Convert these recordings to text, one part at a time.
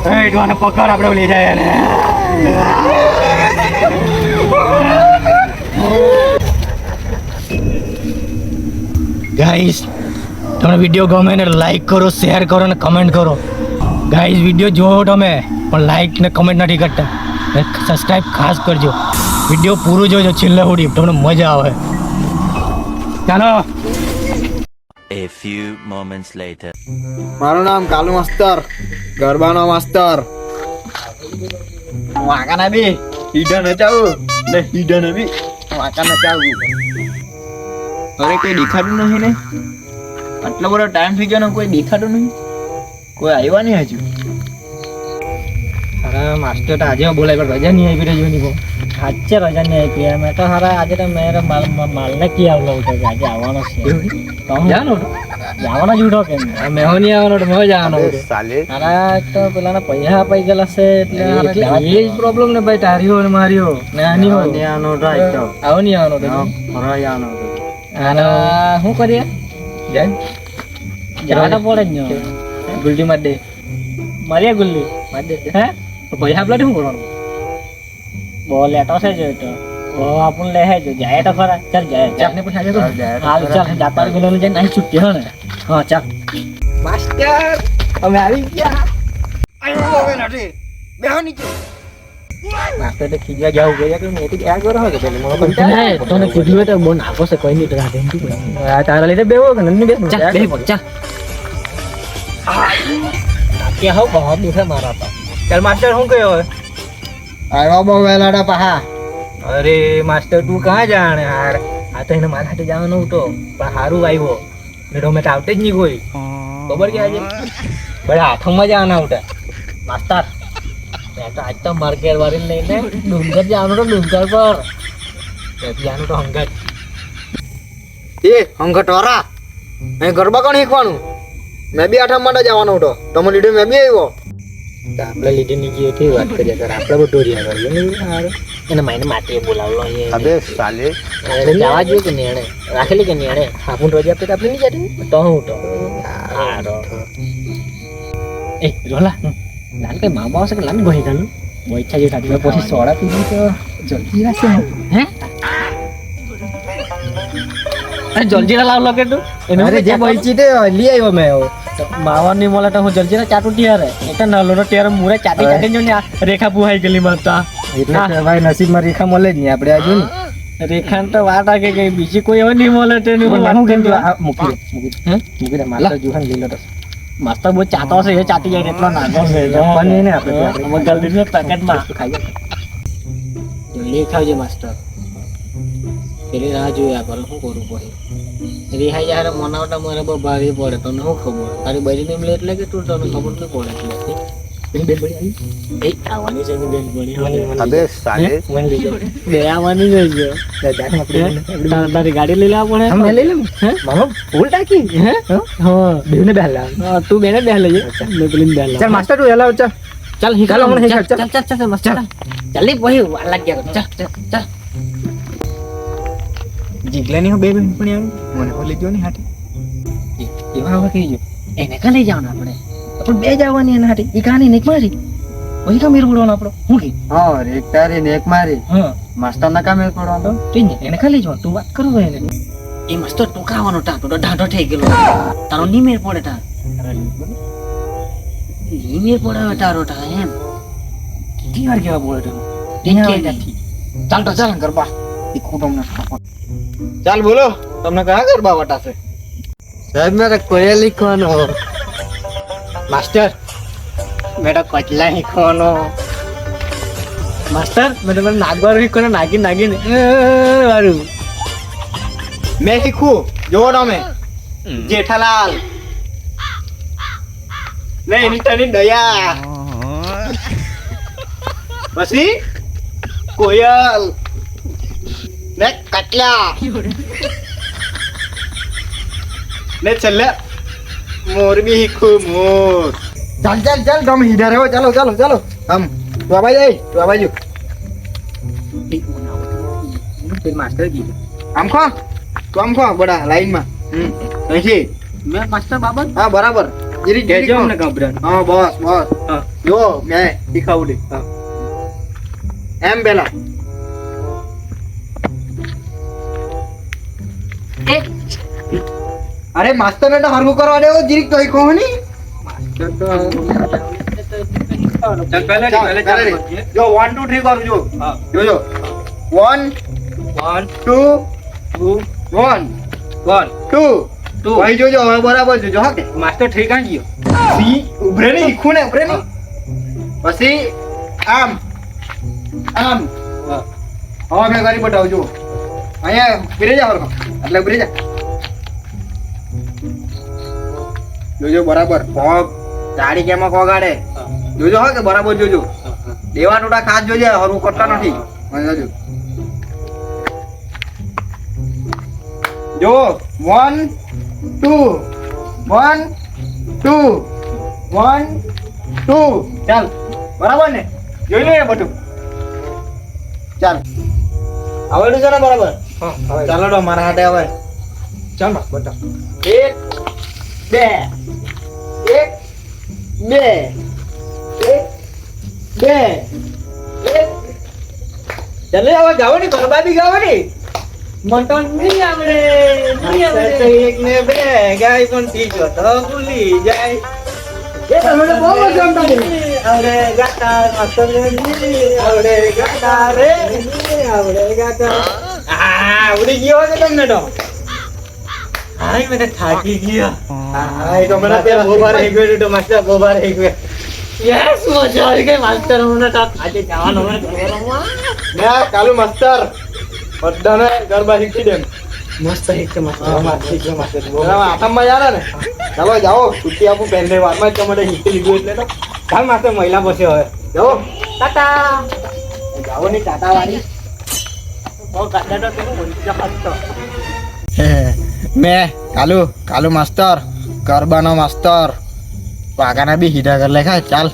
એડવાને પકડ આપણે લઈ જાય ને ગાઈસ તમને વિડીયો ગમે ને લાઈક કરો શેર કરો ને કમેન્ટ કરો ગાઈસ વિડીયો જોવો તમે પણ લાઈક ને કમેન્ટ નથી કરતા સબસ્ક્રાઇબ ખાસ કરજો વિડીયો પૂરું જોજો છેલ્લે સુધી તમને મજા આવે ચાલો A few moments later. મારું નામ કાલુ માસ્તર ગરબાનો માસ્તર વાંકાના બી હીડા નચાવું ને હીડા બી વાંકા નચાવું અરે કોઈ દેખાતું નહીં ને આટલો બધો ટાઈમ થઈ ગયો ને કોઈ દેખાતું નહીં કોઈ આવ્યા નહીં હજુ અરે માસ્ટર તો આજે બોલાય પણ રજા નહીં આવી રહી નહીં સાચે રજા નહીં આપી મેં તો હારા આજે તો મેરે માલને કી આવલો હતો કે આજે આવવાનો છે તો હું જવાનો જ ઉઠો કે મેં હો નહીં આવવાનો મેં જવાનો હારા તો પેલાના પૈસા અપાઈ ગયેલા છે એટલે એ જ પ્રોબ્લેમ ને ભાઈ તારીઓ ને મારીઓ ને આની હો નહીં આવવાનો તો આવો નહીં આવવાનો તો ફરવા આવવાનો અને શું કરીએ જવાના પડે જ ને ગુલ્ડી માર દે મારીએ ગુલ્ડી માર દે હે પૈસા આપલા શું કરવાનું બહુ લેટો છે જો તો ઓ આપણ લે હે જો જાય તો ખરા ચાલ જાય ચાલ ને પછી આજે તો હાલ ચાલ જાપાર ગેલો ને જાય નહીં છૂટી હે ને હા ચાલ માસ્ટર અમે આવી ગયા આયો હવે નથી બેહો નીચે માસ્ટર તો ખીજવા જાવ ગયા કે મેં તો ગયા કરો હે પેલે મને પણ તને કીધું તો બહુ નાખો છે કોઈ નહીં તો રાતે આ તારા લીધે બેહો કે નન્ની બે ચાલ બેહી પડ ચાલ કે હો બહુ દુખે મારા તો ચાલ માસ્ટર શું કયો હવે આવ્યા બહુ વહેલાડા પાહા અરે માસ્ટર તું ક્યાં જાણે યાર આ તો એને મારા હાથે જવાનું હતો પણ સારું આવ્યો મેડો મેં તો આવતે જ નહીં કોઈ ખબર કે આજે બડા હાથમાં જવાના આવતા માસ્ટર મેં તો આજ તો માર્કેટ વાળી લઈને ડુંગર જવાનું તો ડુંગર પર ત્યાંનું તો હંગત એ હંગટવારા અહીં ગરબા કોણ શીખવાનું મેં બી આઠમ માટે જવાનો હતો તમે લીધે મેં બી આવ્યો આપણે લીધે નીકળી હતી વાત કરીએ ત્યારે આપણે બધું રહ્યા કરીએ ને એને માઈને માતે બોલાવલો અબે સાલે એને જવા જોઈએ કે નહીં એને રાખેલી કે નહીં એને આપણ રજા આપે તો આપણે નહીં જતી તો હું તો હારો એ રોલા લાલ કઈ મામા આવશે કે લાલ ગઈ તાનું બહુ ઈચ્છા જેવી થતી પછી સોડા પીધી તો જલ્દી રાખશે હે અરે જલ્દીરા લાવ લગે તું અરે જે બઈચી તે લઈ આવ્યો મેં માવાની મોલા તો હું જલ્દીરા ચાટું ટીયારે એટલે નાલો નો ટીયારે મુરે ચાટી ચાટી જો ને રેખા પુહાઈ ગયેલી માતા એટલે ભાઈ નસીબમાં રેખા મળે જ નહીં આપણે આજુ ને રેખાન તો વાત આગે કે બીજી કોઈ હવે નહીં મળે તેની હું કેમ મૂકી દે માસ્ટર જુહાન લીલો તો માસ્ટર બહુ ચાતો છે એ ચાટી જાય એટલો નાનો છે પણ ને આપણે જલ્દી પેકેટમાં ખાઈ જાય જલ્દી ખાવજે માસ્ટર પેલી રાહ જોયા પર શું કરું પછી રિહાઈ જાય મનાવટા મને બહુ ભારે પડે તને શું ખબર તારી બરી ને એટલે કે તું તને ખબર નહીં પડે એટલે બેન બળી આવી એ આવવાની છે બેન બળી અબે સાલે બે આવવાની જ તારી ગાડી લઈ લેવા પડે અમે લઈ લઉં હે મામા ફૂલ ટાકી હે હા બેને બેહલા તું બેને બેહ લેજે મેં પેલી બેહલા ચાલ માસ્ટર તું હેલા ચાલ ચાલ હિકાલો મને ચાલ ચાલ ચાલ માસ્ટર જલ્દી પછી વાર લાગ ગયા ચાલ ચાલ ચાલ જીગલાની હું બે બેન પણ આવ્યું મને હો લીધો નહીં હાથે એવા હવે કહી ગયો એને કાં લઈ જવાનું આપણે પણ બે જવાની એના હાથે એ કહાની નેક મારી વહી કા મેર પડવાનો આપણો હું કે હા એક તારી ને એક મારી હા માસ્ટર ના કામે પડવાનો ઠીક ને એને ખાલી જવાનું તું વાત કરો એને એ માસ્ટર ટોકાવાનો ટાટો ઢાઢો થઈ ગયેલો તારો નીમેર પડે તાર નીમેર પડે તારો ટા એમ કેટલી વાર કેવા બોલે તું ચાલ તો ચાલ ગરબા એ ખોટમ ના ચાલ બોલો તમને કયા ગરબા વટાશે સાહેબ મેરે કોઈ લીખવાનો માસ્ટર મેડમ કચલા શીખવાનો માસ્ટર મેડમ નાગવાર શીખવાનો નાગીને વારું મેં શીખું જોવો તમે જેઠાલાલ ને એની તની દયા પછી કોયલ ને કટલા ને છેલ્લે મોરબી શીખું મોર ચાલ ચાલ ચાલ તમે હીધા રહો ચાલો ચાલો ચાલો આમ તું આવા જાય તું આવા જો માસ્ટર કીધું આમ ખો તું આમ ખો બડા લાઈનમાં અહીંથી મેં માસ્ટર બાબત હા બરાબર જીરી કેજો અમને ગભરાન હા બસ બસ હા જો મેં શીખાવું દે હા એમ પેલા અરે માસ્ટર ને તો હરવું કરવા દેવો જીરીક તો કહો ની ચાલ પહેલા ચાલુ કરીએ જો 1 2 3 કરું જો હા જોજો 1 1 2 2 1 1 2 2 ભાઈ જોજો હવે બરાબર જોજો હા કે માસ્ટર ઠીક આ ગયો સી ઉભરે ને ઈખું ને ઉભરે ને પછી આમ આમ હા હવે મેં કરી બતાવું જો અહીંયા ઉભરે જા હરખો એટલે ઉભરે જા જોજો બરાબર પગ દાઢી કેમાં કોગાડે જોજો હા કે બરાબર જોજો દેવા ટોટા ખાસ જોજે હરવું કરતા નથી મને જોજો જો 1 2 1 2 1 2 ચાલ બરાબર ને જોઈ લે બધું ચાલ આવડ્યું છે ને બરાબર હા હવે ચાલો તો મારા હાથે હવે ચાલ બતા 1 2 1 2 1 2 ચાલે હવે ગાવાની બરબાદી ગાવાની મટન નહીં આવડે એક ને બે ગાય પણ ત્રીજો તો ભૂલી જાય એ તમે તો બહુ મજા આવતા છે આવડે ગાતા માસ્ટર આવડે ગાતા રે આવડે ગાતા આવડી ગયો છે તમને તો આઈ મને થાકી ગયો એ તો મને ત્યાં બહુ વાર થઈ ગયો તો માસ્ટર બહુ વાર થઈ ગયો યસ મજા આવી ગઈ માસ્ટર મને તો આજે જવાનું મને ના કાલુ માસ્ટર બધાને ગરબા શીખી દેમ મસ્ત એક માસ્ટર આસામમાં જાણે ને ચાલો જાઓ છુટ્ટી આપું પહેલી વારમાં જ તમારે શીખી લીધું એટલે તો ચાલ માસ્ટર મહિલા પછી હવે જાઓ ટાટા જાઓ ની ટાટા વાળી ઓ કાકા તો કેમ બોલી જતો મેં કાલુ માસ્ટર ગરબાનો માસ્ટર પાગાના બી હીધા કર લેખા ચાલ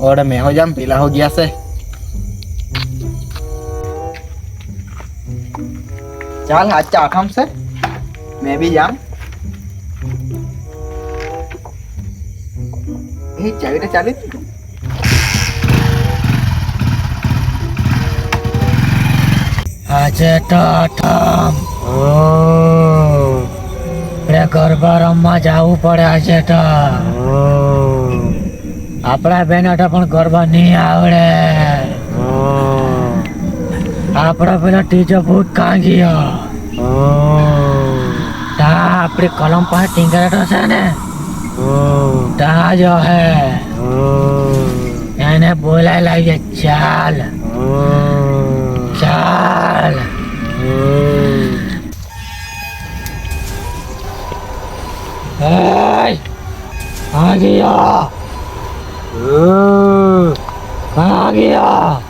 ઓડે મેં હો જામ પેલા હો ગયા છે ચાલ આજ આઠમ છે મેં બી જામ એ ચાવી તો ચાલી આજે તો આઠમ આપણે ગરબા રમવા જવું પડે આજે તો આપણા બેન પણ ગરબા નહીં આવડે આપડા પેલા ટીચર ભૂત કાં ગયો તા આપડી કલમ પાસે ટીંગરેટો છે ને તા જો હે એને બોલાય લાવીએ ચાલ ચાલ आ गया आ गया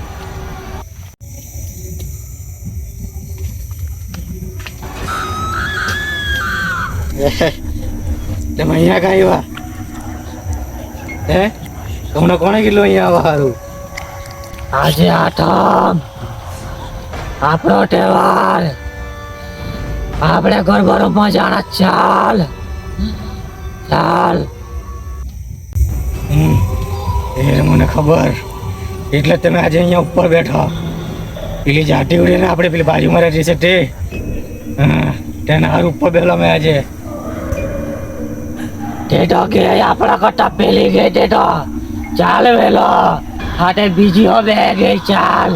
તમે અહીંયા કઈ આવ્યા હે તમને કોણે કીધું અહીંયા આવવાનું આજે આઠમ આપણો તહેવાર આપણે ગરબા રમવા જાણા ચાલ ચાલ એ મને ખબર એટલે તમે આજે અહીંયા ઉપર બેઠા પેલી જાટી ઉડીને આપણે પેલી બાજુમાં રહી છે તે તેના હાર ઉપર બેલો મેં આજે તે તો કે આપણા કરતા પેલી ગઈ તે તો ચાલ વેલો હાટે બીજી હવે ગઈ ચાલ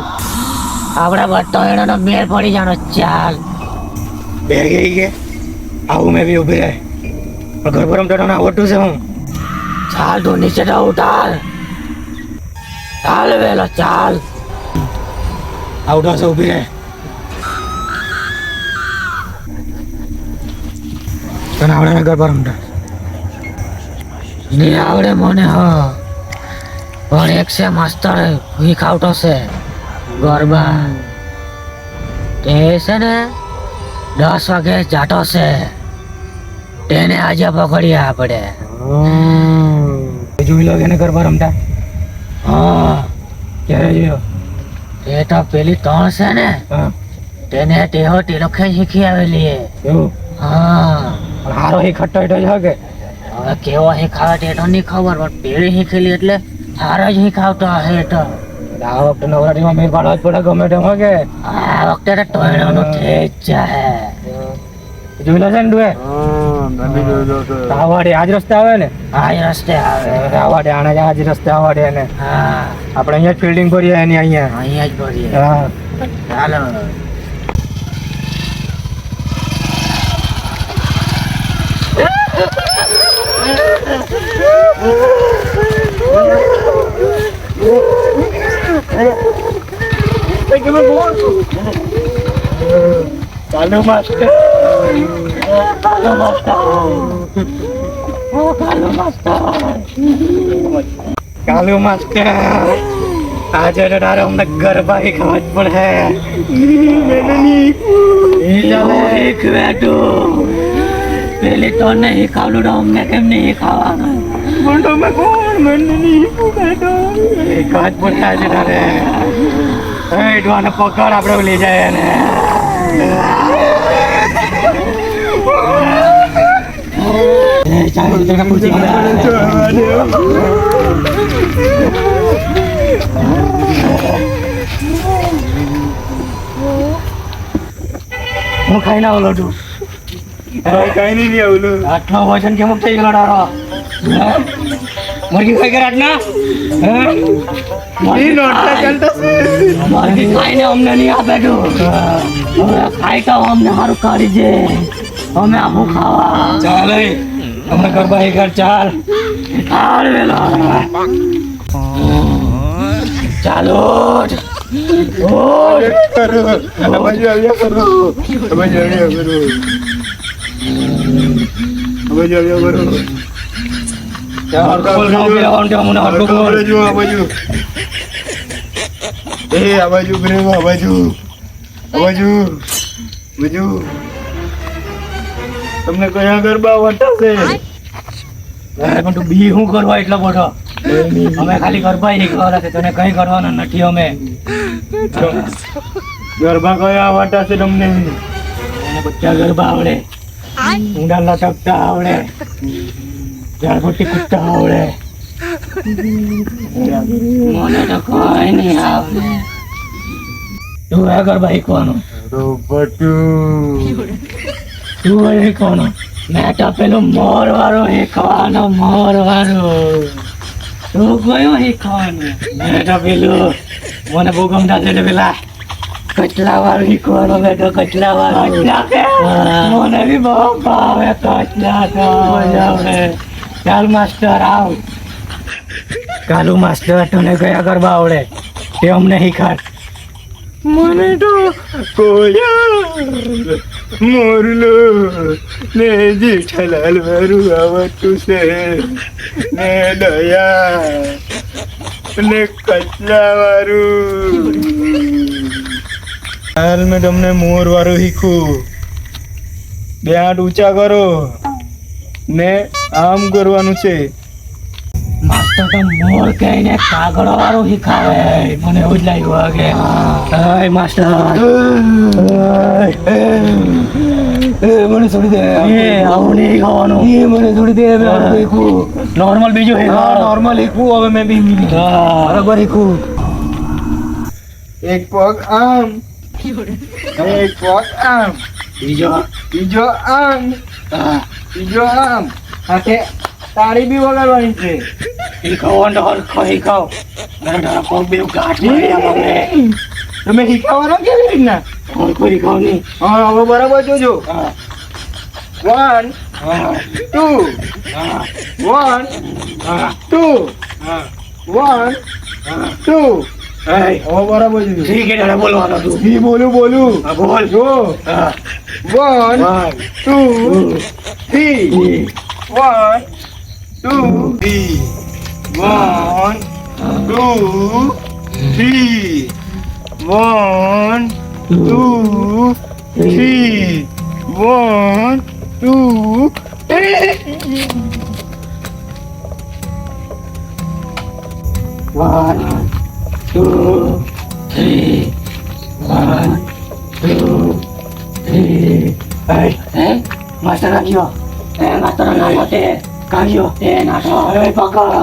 આપણા બધા એનો મેળ પડી જાનો ચાલ બે ગઈ કે આવું મેં બી ઉભી રહે પણ ઘર પર રમતો આવડતું છે હું ચાલ તું નીચે તો ઉતાર ચાલ વેલો ચાલ આવડો છે ઉભી રહે તને આવડે ને ઘર પર રમતા નહીં આવડે મને હ પણ એક છે માસ્ટર વીક આવતો છે ગરબા તે છે ને 10 વાગે જાતો છે તેને આજે પકડીએ આપણે જોઈ લો એને ગરબા રમતા હા ક્યારે જોયો એ તો પેલી 3 છે ને તેને તે લોખે શીખી આવેલી એવું હા પણ હારો એ ખટ્ટો હેઠો છે કે હવે કેવો શીખાવે તે તો નહીં ખબર પણ પેલી શીખેલી એટલે સારા જ શીખાવતો હશે એ તો આ વખતે નવરાત્રીમાં મેળ પાડવા જ પડે ગમે તેમ હો કે આ વખતે તો ટોયણોનું થઈ જ જાય જોઈ લો છે ને તું આવાડે આજ રસ્તે આવે ને આ જ રસ્તે આવે આવાડે આને આજ રસ્તે આવાડે ને હા આપણે અહીંયા જ ફિલ્ડિંગ કરીએ એની અહીંયા અહીંયા જ ભરીએ હા ચાલો ચાલો માસ્ટર કાલુ માસ્ટર આજે તો તારે અમને ગરબા ખાવા જ પડે એક બેઠો પેલી તો નહીં ખાવલું તો અમને કેમ નહીં ખાવાનું ખાવા જ પડે આજે તારે ડોને પકડ આપણે લઈ જાય ને ચાલો તને પૂછી હું ખાઈને આવેલો છું કઈ નહીં આવલું આટલો વજન કેમ થઈ ગયો તારો મરઘી ખાઈ ગયા આટલા મરઘી ખાઈને અમને નહીં આપે તું હવે ખાઈ તો અમને સારું કાઢી છે અમે આવું ખાવા ચાલ અમે ગરબા ઘર ચાલ ચાલ વેલા ચાલો તમને કયા ગરબા વટાશે પણ તું બી શું કરવા એટલો બધો અમે ખાલી ગરબા શીખવાના છે તને કઈ કરવાના નથી અમે ગરબા કયા વટાશે તમને મને બધા ગરબા આવડે ઊંડા લટકતા આવડે ઝાડપટ્ટી કૂદતા આવડે મને તો કઈ નહીં આવડે તું આ ગરબા શીખવાનો તું શીખવાનો મેં તો પેલું મોર વાળો શીખવાનો મોર વાળો તું કયો શીખવાનો મેં તો પેલું મને બહુ ગમતા છે પેલા કચલા વાળું શીખવાનો બેઠો કચલા વાળું મને બી બહુ ભાવે કચલા તો મજા આવે ચાલ માસ્ટર આવ કાલુ માસ્ટર તને કયા ગરબા આવડે તે અમને શીખાડ મને તો કોયા મોરલો ને જેઠાલાલ વાળું આવડતું છે ને દયા ને કચલા વાળું હાલ મેં તમને મોર વાળું શીખું બે હાથ ઊંચા કરો ને આમ કરવાનું છે માસ્ટર તો મોર કહીને કાગળ વાળું શીખાવે મને એવું જ લાગ્યું કે હાય માસ્ટર મને છોડી દે આવું નહીં ખાવાનું મને છોડી દે નોર્મલ બીજું નોર્મલ શીખવું હવે મેં બી બરાબર શીખવું એક પગ આમ એક પગ આમ બીજો બીજો આમ બીજો આમ સાથે તાળી બી વગાડવાની છે શીખવાનો હરખો શીખાવ તારા પગ બે ગાંઠ મારી આપણે તમે શીખવાના કેવી રીતના હરખો શીખાવ નહીં હા હવે બરાબર જોજો 1 2 1 2 1 2 હવે બરાબર જોજો ઠીક છે તારે બોલવાનો તું જી બોલું હા, બોલ જો હા 1 2 3 1 2 3 1 2 3 1 2 3 1 2 1 2 3 1 2 3 માસ્ટર રાખ્યો માસ્ટર ના સાથે કાઢ્યો એ નાટો એ પકડ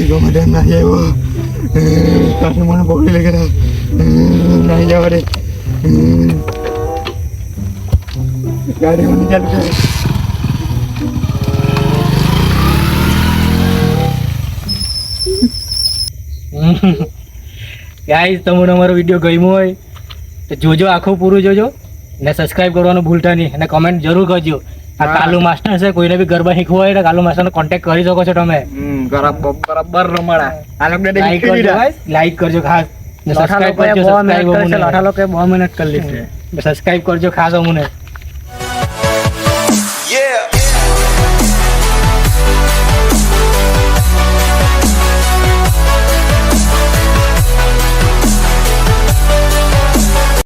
ગમે ના આવ્યો કાશે મને પકડી લે કરા નહીં જવા દે ગાડી મને ચાલુ કરે ગાઈસ તમને અમારો વિડીયો ગમ્યો હોય તો જોજો, આખું પૂરું જોજો ને સબસ્ક્રાઇબ કરવાનું ભૂલતા નહીં અને કમેન્ટ જરૂર કરજો. આ કાલુ માસ્ટર છે, કોઈને બી ગરબા શીખવો હોય તો કાલુ માસ્ટરનો કોન્ટેક્ટ કરી શકો છો તમે. બરાબર રમાડા આ લોકો લાઈક કરજો guys, લાઈક કરજો ખાસ ને સબસ્ક્રાઇબ કરજો. સબસ્ક્રાઇબ અમને 2 મિનિટ કરી લીધી. સબસ્ક્રાઇબ કરજો ખાસ અમને.